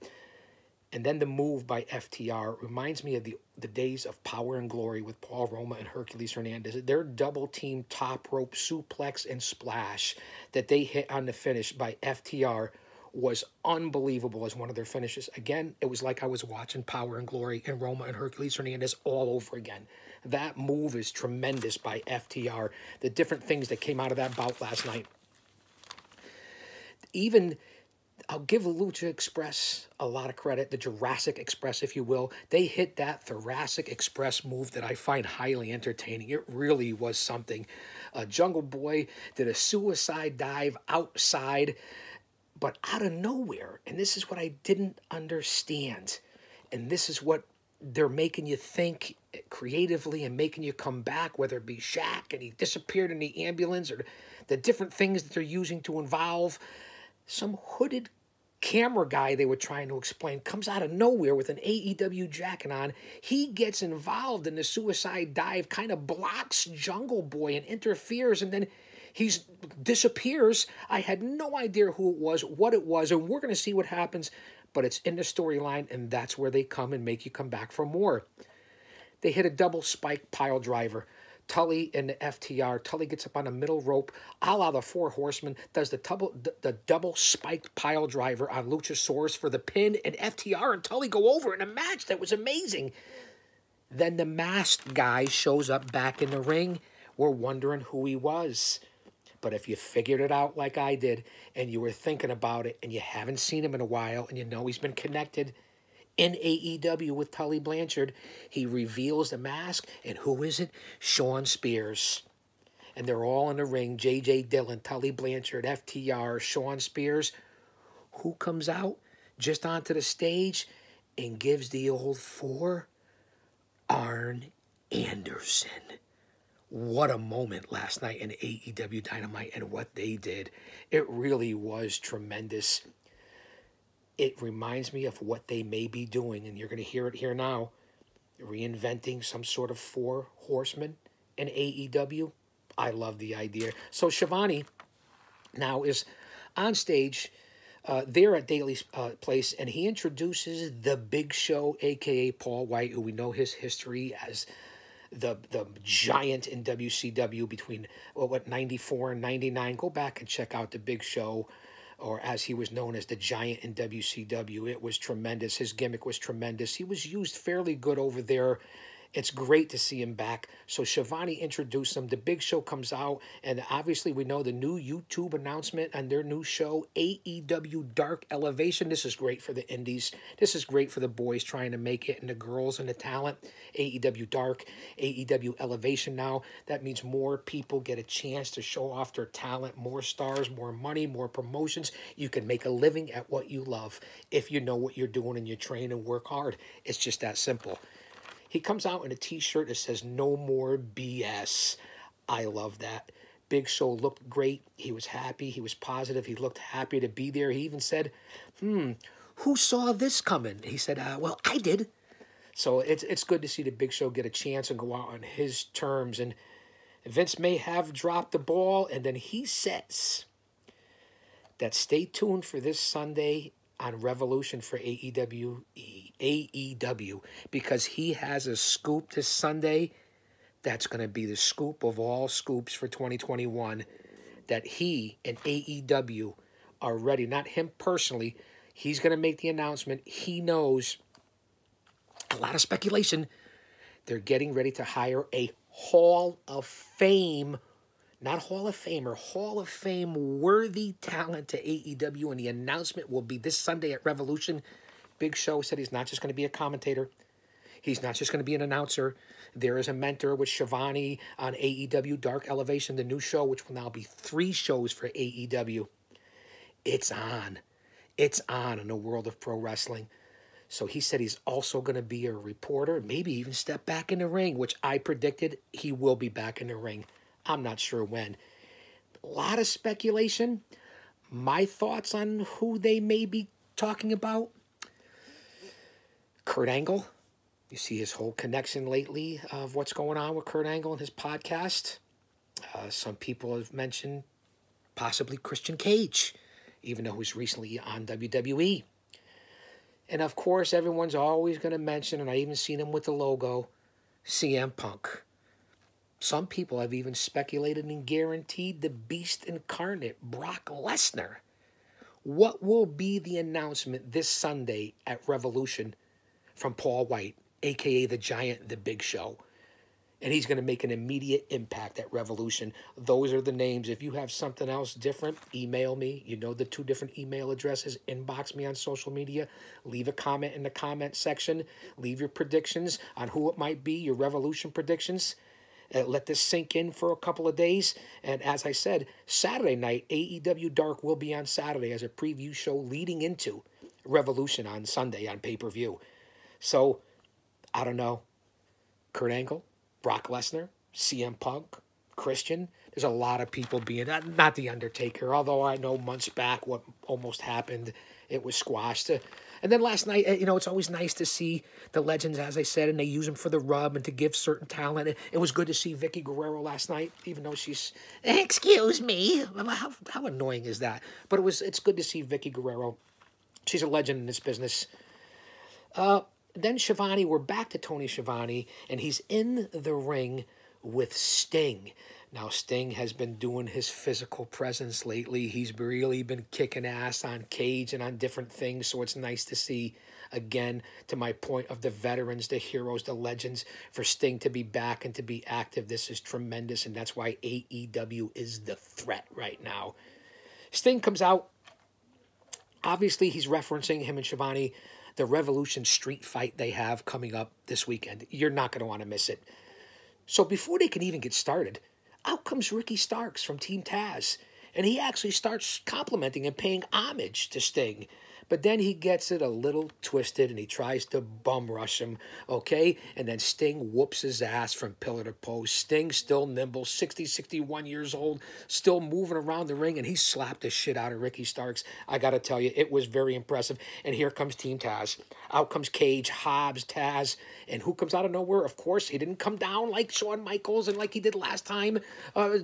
And then the move by FTR reminds me of the days of Power and Glory with Paul Roma and Hercules Hernandez. Their double-team top rope suplex and splash that they hit on the finish by FTR was unbelievable as one of their finishes. Again, it was like I was watching Power and Glory and Roma and Hercules Hernandez all over again. That move is tremendous by FTR. The different things that came out of that bout last night. Even, I'll give Lucha Express a lot of credit, the Jurassic Express, if you will. They hit that Thoracic Express move that I find highly entertaining. It really was something. Jungle Boy did a suicide dive outside, but out of nowhere. And this is what I didn't understand. And this is what they're making you think creatively and making you come back, whether it be Shaq and he disappeared in the ambulance, or the different things that they're using to involve some hooded camera guy they were trying to explain comes out of nowhere with an AEW jacket on. He gets involved in the suicide dive, kind of blocks Jungle Boy and interferes, and then he disappears. I had no idea who it was, what it was, and we're going to see what happens, but it's in the storyline, and that's where they come and make you come back for more. They hit a double spike pile driver. Tully and the FTR. Tully gets up on the middle rope, a la the Four Horsemen, does the double spiked pile driver on Luchasaurus for the pin, and FTR and Tully go over in a match that was amazing. Then the masked guy shows up back in the ring. We're wondering who he was. But if you figured it out like I did, and you were thinking about it, and you haven't seen him in a while, and you know he's been connected in AEW with Tully Blanchard, he reveals the mask, and who is it? Shawn Spears. And they're all in the ring, J.J. Dillon, Tully Blanchard, FTR, Shawn Spears. Who comes out just onto the stage and gives the old four? Arn Anderson. What a moment last night in AEW Dynamite and what they did. It really was tremendous. It reminds me of what they may be doing, and you're going to hear it here now, reinventing some sort of Four Horsemen in AEW. I love the idea. So Shivani now is on stage there at Daly's place, and he introduces the Big Show, a.k.a. Paul White, who we know his history as the giant in WCW between, 94 and 99. Go back and check out the Big Show, or as he was known as the Giant in WCW. It was tremendous. His gimmick was tremendous. He was used fairly good over there. It's great to see him back. So Shivani introduced him. The Big Show comes out, and obviously we know the new YouTube announcement on their new show, AEW Dark Elevation. This is great for the indies. This is great for the boys trying to make it, and the girls and the talent. AEW Dark, AEW Elevation now. That means more people get a chance to show off their talent, more stars, more money, more promotions. You can make a living at what you love if you know what you're doing and you train and work hard. It's just that simple. He comes out in a t-shirt that says, "No more BS." I love that. Big Show looked great. He was happy. He was positive. He looked happy to be there. He even said, who saw this coming? He said, well, I did. So it's good to see the Big Show get a chance and go out on his terms. And Vince may have dropped the ball, and then he says that stay tuned for this Sunday on Revolution for AEW, because he has a scoop this Sunday that's going to be the scoop of all scoops for 2021, that he and AEW are ready. Not him personally. He's going to make the announcement. He knows, a lot of speculation, they're getting ready to hire a Hall of Fame, not Hall of Famer, Hall of Fame worthy talent to AEW, and the announcement will be this Sunday at Revolution. Big Show said he's not just going to be a commentator. He's not just going to be an announcer. There is a mentor with Shivani on AEW Dark Elevation, the new show, which will now be 3 shows for AEW. It's on. It's on in the world of pro wrestling. So he said he's also going to be a reporter, maybe even step back in the ring, which I predicted he will be back in the ring. I'm not sure when. A lot of speculation. My thoughts on who they may be talking about. Kurt Angle. You see his whole connection lately of what's going on with Kurt Angle and his podcast. Some people have mentioned possibly Christian Cage, even though he's recently on WWE. And of course, everyone's always going to mention, and I even seen him with the logo, CM Punk. Some people have even speculated and guaranteed the Beast Incarnate, Brock Lesnar, What will be the announcement this Sunday at Revolution from Paul White, a.k.a. The Giant, The Big Show? And he's going to make an immediate impact at Revolution. Those are the names. If you have something else different, email me. You know the 2 different email addresses. Inbox me on social media. Leave a comment in the comment section. Leave your predictions on who it might be, your Revolution predictions. Let this sink in for a couple of days. And as I said, Saturday night, AEW Dark will be on Saturday as a preview show leading into Revolution on Sunday on pay-per-view. So, I don't know. Kurt Angle, Brock Lesnar, CM Punk, Christian. There's a lot of people being, not The Undertaker, although I know months back what almost happened. It was squashed. And then last night, it's always nice to see the legends, as I said, and they use them for the rub and to give certain talent. It was good to see Vicky Guerrero last night, even though she's, excuse me, how annoying is that? But it's good to see Vicky Guerrero. She's a legend in this business. Then Schiavone, we're back to Tony Schiavone, and he's in the ring with Sting. Now, Sting has been doing his physical presence lately. He's really been kicking ass on Cage and on different things, so it's nice to see, again, to my point of the veterans, the heroes, the legends, for Sting to be back and to be active. This is tremendous, and that's why AEW is the threat right now. Sting comes out. Obviously, he's referencing him and Schiavone, the Revolution street fight they have coming up this weekend. You're not going to want to miss it. So before they can even get started, out comes Ricky Starks from Team Taz. And he actually starts complimenting and paying homage to Sting. But then he gets it a little twisted and he tries to bum rush him, okay? And then Sting whoops his ass from pillar to post. Sting still nimble, 60, 61 years old, still moving around the ring, and he slapped the shit out of Ricky Starks. I got to tell you, it was very impressive. And here comes Team Taz. Out comes Cage, Hobbs, Taz. And who comes out of nowhere? Of course, he didn't come down like Shawn Michaels and like he did last time,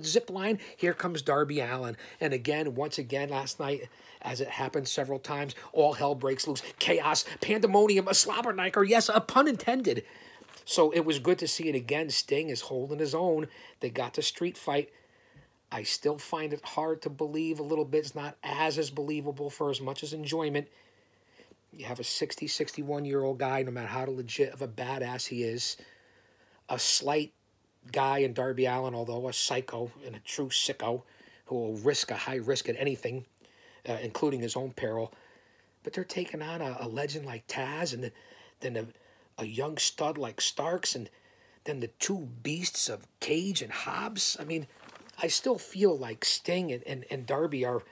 zip line. Here comes Darby Allin. And again, once again, last night, as it happened several times, all hell breaks loose. Chaos, pandemonium, a slobber knocker. Yes, a pun intended. So it was good to see it again. Sting is holding his own. They got the street fight. I still find it hard to believe a little bit. It's not as believable for as much as enjoyment. You have a 60, 61-year-old guy, no matter how legit of a badass he is, a slight guy in Darby Allin, although a psycho and a true sicko who will risk a high risk at anything, including his own peril. But they're taking on a legend like Taz, and then a young stud like Starks, and then the 2 beasts of Cage and Hobbs. I mean, I still feel like Sting and Darby are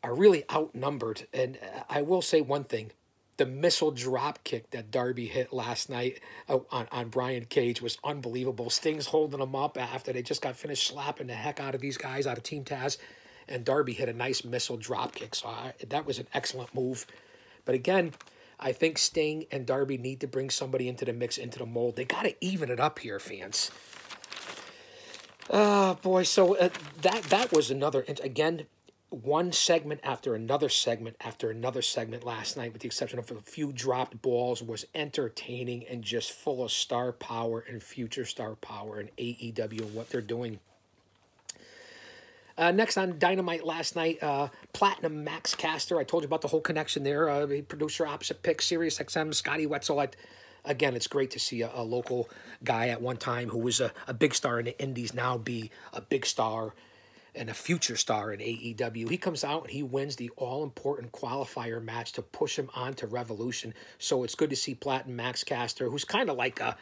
really outnumbered. And I will say one thing. The missile drop kick that Darby hit last night on Brian Cage was unbelievable. Sting's holding him up after they just got finished slapping the heck out of these guys out of Team Taz. And Darby hit a nice missile drop kick. So that was an excellent move. But again, I think Sting and Darby need to bring somebody into the mix, into the mold. They got to even it up here, fans. Oh, boy. So that was another, again, one segment after another segment after another segment last night, with the exception of a few dropped balls, was entertaining and just full of star power and future star power in AEW and what they're doing. Next on Dynamite last night, Platinum Max Caster. I told you about the whole connection there. Producer Opposite Pick, Sirius XM, Scotty Wetzel. Again, it's great to see a local guy at one time who was a big star in the Indies now be a big star and a future star in AEW. He comes out and he wins the all-important qualifier match to push him on to Revolution. So it's good to see Platinum Max Caster, who's kind of like a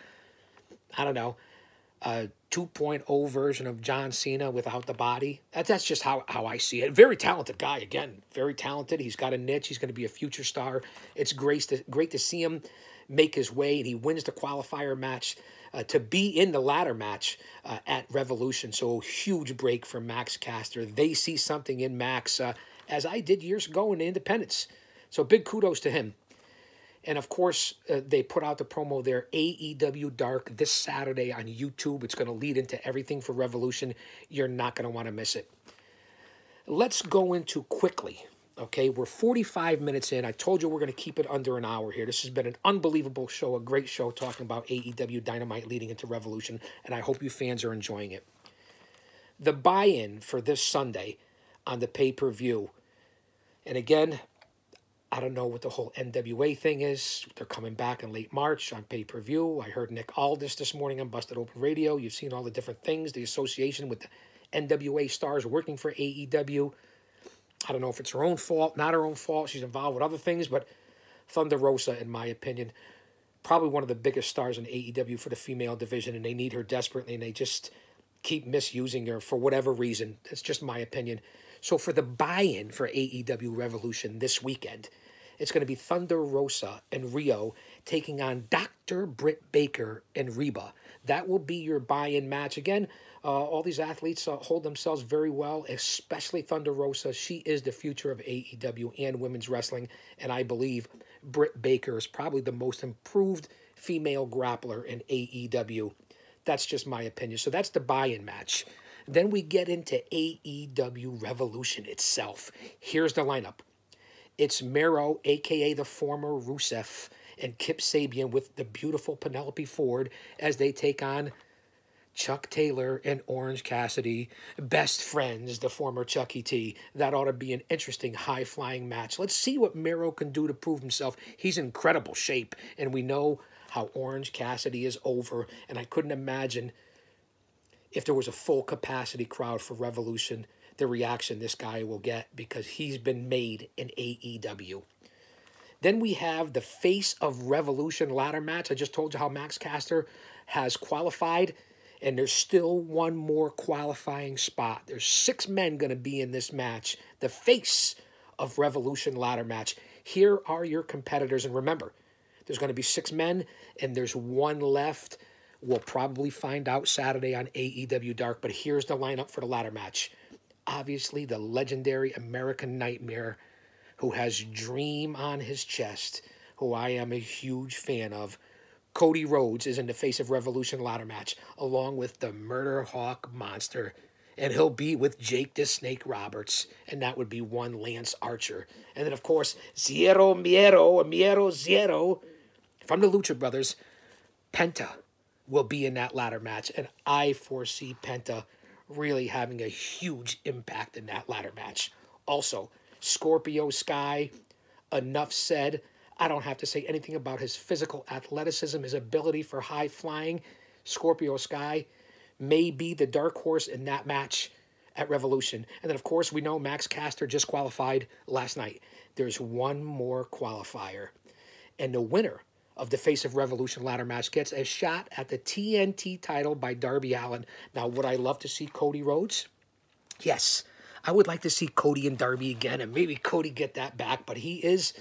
2.0 version of John Cena without the body. That's just how I see it. Very talented guy, again. Very talented. He's got a niche. He's going to be a future star. It's great to see him make his way, and he wins the qualifier match to be in the ladder match at Revolution. So huge break for Max Caster. They see something in Max, as I did years ago in the Independence. So big kudos to him. And, of course, they put out the promo there, AEW Dark, this Saturday on YouTube. It's going to lead into everything for Revolution. You're not going to want to miss it. Let's go into quickly, okay? We're 45 minutes in. I told you we're going to keep it under an hour here. This has been an unbelievable show, a great show talking about AEW Dynamite leading into Revolution, and I hope you fans are enjoying it. The buy-in for this Sunday on the pay-per-view, And again, I don't know what the whole NWA thing is. They're coming back in late March on pay-per-view. I heard Nick Aldis this morning on Busted Open Radio. You've seen all the different things, the association with the NWA stars working for AEW. I don't know if it's her own fault, not her own fault. She's involved with other things, but Thunder Rosa, in my opinion, probably one of the biggest stars in AEW for the female division, and they need her desperately, and they just keep misusing her for whatever reason. That's just my opinion. So for the buy-in for AEW Revolution this weekend, it's going to be Thunder Rosa and Rio taking on Dr. Britt Baker and Reba. That will be your buy-in match. Again, all these athletes hold themselves very well, especially Thunder Rosa. She is the future of AEW and women's wrestling, and I believe Britt Baker is probably the most improved female grappler in AEW. That's just my opinion. So that's the buy-in match. Then we get into AEW Revolution itself. Here's the lineup. It's Miro, a.k.a. the former Rusev, and Kip Sabian with the beautiful Penelope Ford as they take on Chuck Taylor and Orange Cassidy, best friends, the former Chucky T. That ought to be an interesting high-flying match. Let's see what Miro can do to prove himself. He's in incredible shape, and we know how Orange Cassidy is over, and I couldn't imagine if there was a full capacity crowd for Revolution, the reaction this guy will get, because he's been made in AEW. Then we have the Face of Revolution ladder match. I just told you how Max Caster has qualified, and there's still one more qualifying spot. There's 6 men going to be in this match. The Face of Revolution ladder match. Here are your competitors. And remember, there's going to be 6 men, and there's 1 left. We'll probably find out Saturday on AEW Dark, but here's the lineup for the ladder match. Obviously, the legendary American Nightmare, who has Dream on his chest, who I am a huge fan of. Cody Rhodes is in the Face of Revolution ladder match, along with the Murder Hawk Monster, and he'll be with Jake the Snake Roberts, and that would be one Lance Archer. And then, of course, Zero Zero from the Lucha Brothers, Penta will be in that ladder match, and I foresee Penta really having a huge impact in that ladder match. Also, Scorpio Sky, enough said. I don't have to say anything about his physical athleticism, his ability for high flying. Scorpio Sky may be the dark horse in that match at Revolution. And then, of course, we know Max Caster just qualified last night. There's one more qualifier. And the winner of the Face of Revolution ladder match gets a shot at the TNT title by Darby Allin. Now, would I love to see Cody Rhodes? Yes, I would like to see Cody and Darby again, and maybe Cody get that back, but he is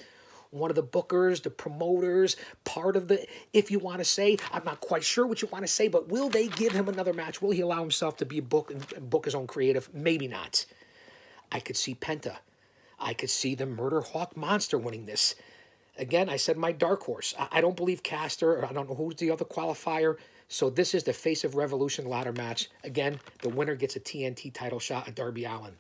one of the bookers, the promoters, part of the, if you want to say, I'm not quite sure what you want to say, but will they give him another match? Will he allow himself to be a book and book his own creative? Maybe not. I could see Penta. I could see the Murder Hawk Monster winning this. Again, I said my dark horse. I don't believe Caster, or I don't know who's the other qualifier. So this is the Face of Revolution ladder match. Again, the winner gets a TNT title shot at Darby Allin.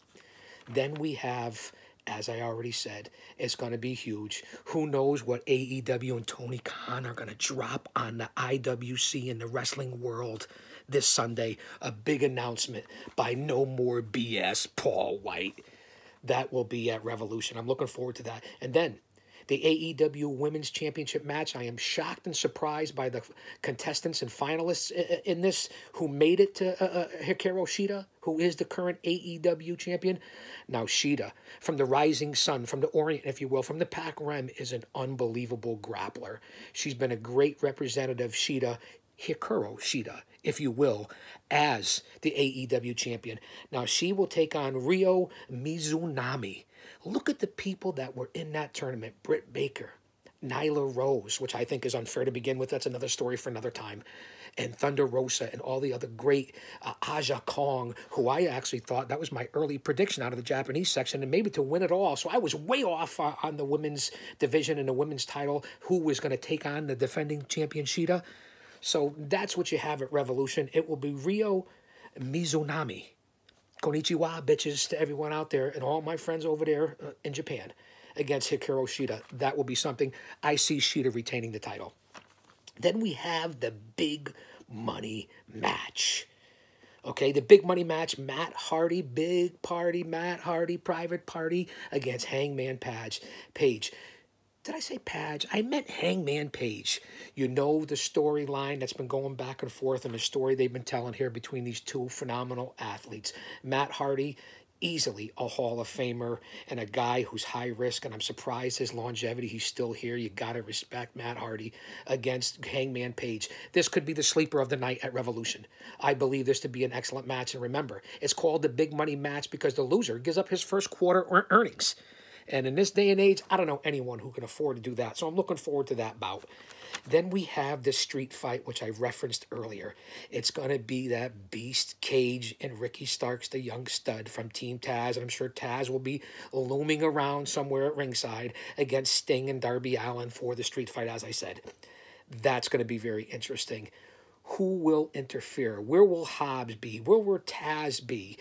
Then we have, as I already said, it's going to be huge. Who knows what AEW and Tony Khan are going to drop on the IWC in the wrestling world this Sunday. A big announcement by No More BS Paul White. That will be at Revolution. I'm looking forward to that. And then the AEW Women's Championship match. I am shocked and surprised by the contestants and finalists in this who made it to Hikaru Shida, who is the current AEW champion. Now, Shida, from the Rising Sun, from the Orient, if you will, from the Pac Rim, is an unbelievable grappler. She's been a great representative, Hikaru Shida, if you will, as the AEW champion. Now, she will take on Ryo Mizunami. Look at the people that were in that tournament. Britt Baker, Nyla Rose, which I think is unfair to begin with. That's another story for another time. And Thunder Rosa and all the other great Aja Kong, who I actually thought that was my early prediction out of the Japanese section, and maybe to win it all. So I was way off on the women's division and the women's title, who was going to take on the defending champion Shida. So that's what you have at Revolution. It will be Ryo Mizunami. Konnichiwa, bitches, to everyone out there and all my friends over there in Japan against Hikaru Shida. That will be something. I see Shida retaining the title. Then we have the big money match. Okay, the big money match, Matt Hardy, big party, Matt Hardy, private party against Hangman Page. Did I say Page? I meant Hangman Page. You know the storyline that's been going back and forth and the story they've been telling here between these two phenomenal athletes. Matt Hardy, easily a Hall of Famer and a guy who's high risk, and I'm surprised his longevity. He's still here. You got to respect Matt Hardy against Hangman Page. This could be the sleeper of the night at Revolution. I believe this to be an excellent match, and remember, it's called the big money match because the loser gives up his first quarter earnings. And in this day and age, I don't know anyone who can afford to do that. So I'm looking forward to that bout. Then we have the street fight, which I referenced earlier. It's going to be that Beast Cage and Ricky Starks, the young stud from Team Taz. And I'm sure Taz will be looming around somewhere at ringside against Sting and Darby Allin for the street fight, as I said. That's going to be very interesting. Who will interfere? Where will Hobbs be? Where will Taz be?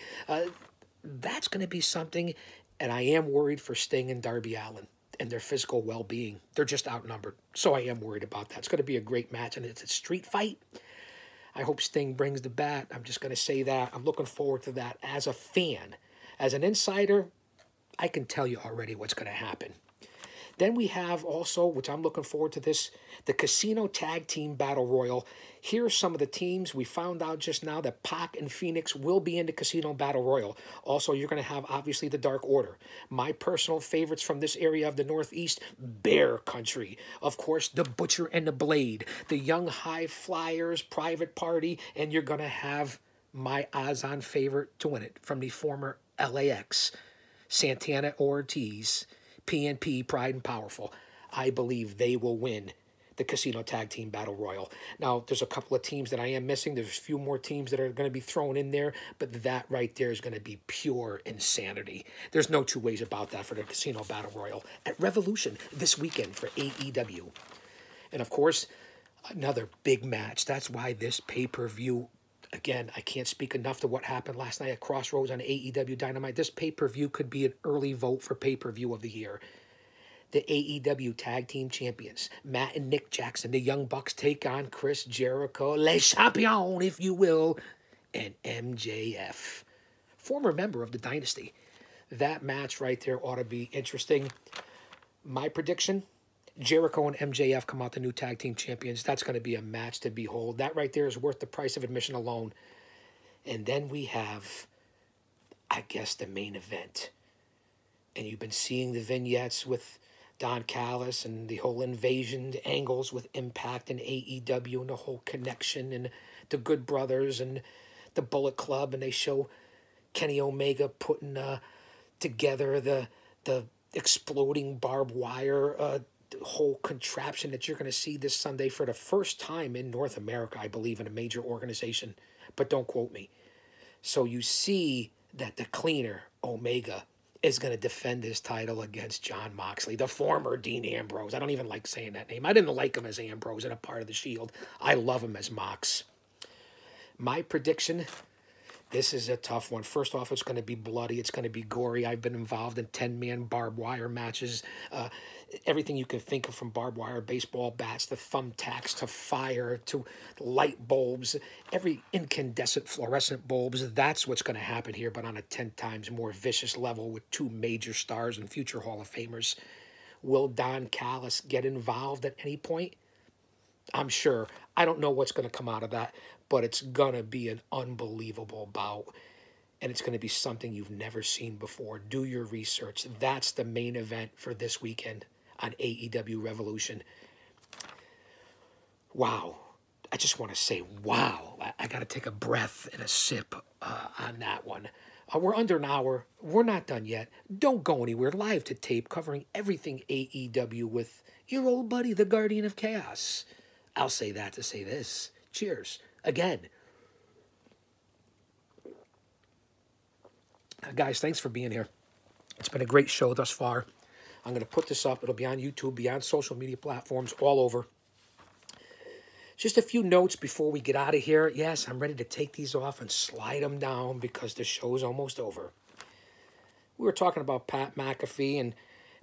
That's going to be something. And I am worried for Sting and Darby Allin and their physical well-being. They're just outnumbered. So I am worried about that. It's going to be a great match, and it's a street fight. I hope Sting brings the bat. I'm just going to say that. I'm looking forward to that as a fan. As an insider, I can tell you already what's going to happen. Then we have also, which I'm looking forward to this, the Casino Tag Team Battle Royal. Here are some of the teams. We found out just now that Pac and Phoenix will be in the Casino Battle Royal. Also, you're going to have, obviously, the Dark Order. My personal favorites from this area of the Northeast, Bear Country. Of course, the Butcher and the Blade. The Young High Flyers, Private Party. And you're going to have my odds-on favorite to win it from the former LAX, Santana Ortiz. PNP, Pride and Powerful. I believe they will win the Casino Tag Team Battle Royal. Now, there's a couple of teams that I am missing. There's a few more teams that are going to be thrown in there, but that right there is going to be pure insanity. There's no two ways about that for the Casino Battle Royal at Revolution this weekend for AEW. And, of course, another big match. That's why this pay-per-view, again, I can't speak enough to what happened last night at Crossroads on AEW Dynamite. This pay-per-view could be an early vote for pay-per-view of the year. The AEW Tag Team Champions, Matt and Nick Jackson, the Young Bucks take on Chris Jericho, Les Champions, if you will, and MJF, former member of the Dynasty. That match right there ought to be interesting. My prediction, Jericho and MJF come out the new tag team champions. That's going to be a match to behold. That right there is worth the price of admission alone. And then we have, I guess, the main event. And you've been seeing the vignettes with Don Callis and the whole invasion, the angles with Impact and AEW and the whole connection and the Good Brothers and the Bullet Club. And they show Kenny Omega putting together the exploding barbed wire whole contraption that you're going to see this Sunday for the first time in North America, I believe, in a major organization. But don't quote me. So you see that the cleaner, Omega, is going to defend his title against Jon Moxley, the former Dean Ambrose. I don't even like saying that name. I didn't like him as Ambrose in a part of the Shield. I love him as Mox. My prediction, this is a tough one. First off, it's going to be bloody. It's going to be gory. I've been involved in 10-man barbed wire matches. Everything you can think of, from barbed wire, baseball bats, to thumbtacks, to fire, to light bulbs, every incandescent fluorescent bulbs. That's what's going to happen here, but on a 10 times more vicious level with two major stars and future Hall of Famers. Will Don Callis get involved at any point? I'm sure. I don't know what's going to come out of that, but it's going to be an unbelievable bout. And it's going to be something you've never seen before. Do your research. That's the main event for this weekend on AEW Revolution. Wow. I just want to say, wow. I got to take a breath and a sip on that one. We're under an hour. We're not done yet. Don't go anywhere. Live to tape, covering everything AEW with your old buddy, the Guardian of Chaos. I'll say that to say this. Cheers. Again. Guys, thanks for being here. It's been a great show thus far. I'm going to put this up. It'll be on YouTube, be on social media platforms, all over. Just a few notes before we get out of here. Yes, I'm ready to take these off and slide them down because the show's almost over. We were talking about Pat McAfee and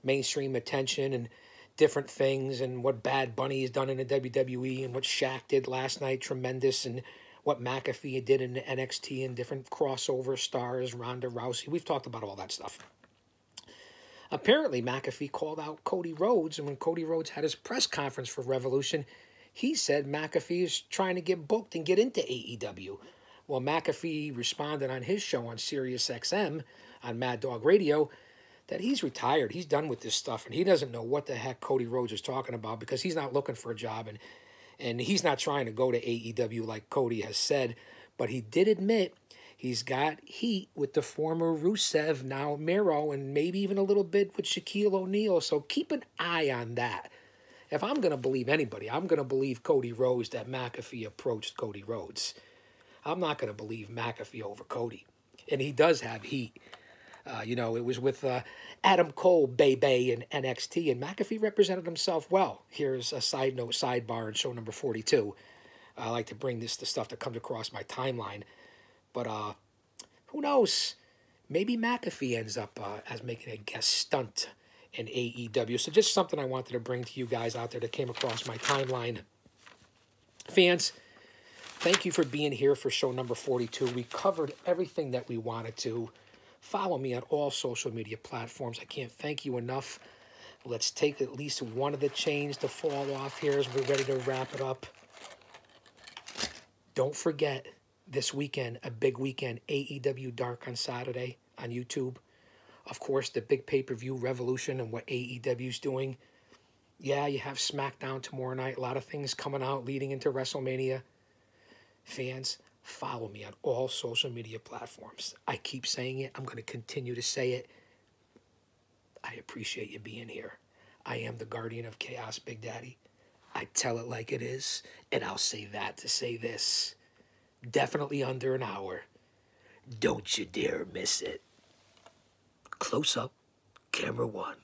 mainstream attention and different things and what Bad Bunny has done in the WWE and what Shaq did last night, tremendous, and what McAfee did in NXT and different crossover stars, Ronda Rousey. We've talked about all that stuff. Apparently, McAfee called out Cody Rhodes, and when Cody Rhodes had his press conference for Revolution, he said McAfee is trying to get booked and get into AEW. Well, McAfee responded on his show on Sirius XM on Mad Dog Radio that he's retired. He's done with this stuff, and he doesn't know what the heck Cody Rhodes is talking about because he's not looking for a job, and he's not trying to go to AEW like Cody has said. But he did admit he's got heat with the former Rusev, now Miro, and maybe even a little bit with Shaquille O'Neal. So keep an eye on that. If I'm going to believe anybody, I'm going to believe Cody Rhodes that McAfee approached Cody Rhodes. I'm not going to believe McAfee over Cody. And he does have heat. It was with Adam Cole, Bay in NXT, and McAfee represented himself well. Here's a side note, sidebar in show number 42. I like to bring the stuff that comes across my timeline. But who knows? Maybe McAfee ends up as making a guest stunt in AEW. So just something I wanted to bring to you guys out there that came across my timeline. Fans, thank you for being here for show number 42. We covered everything that we wanted to. Follow me on all social media platforms. I can't thank you enough. Let's take at least one of the chains to fall off here as we're ready to wrap it up. Don't forget, this weekend, a big weekend, AEW Dark on Saturday on YouTube. Of course, the big pay-per-view Revolution and what AEW's doing. Yeah, you have SmackDown tomorrow night. A lot of things coming out leading into WrestleMania. Fans, follow me on all social media platforms. I keep saying it. I'm going to continue to say it. I appreciate you being here. I am the Guardian of Chaos, Big Daddy. I tell it like it is, and I'll say that to say this. Definitely under an hour. Don't you dare miss it. Close up, camera one.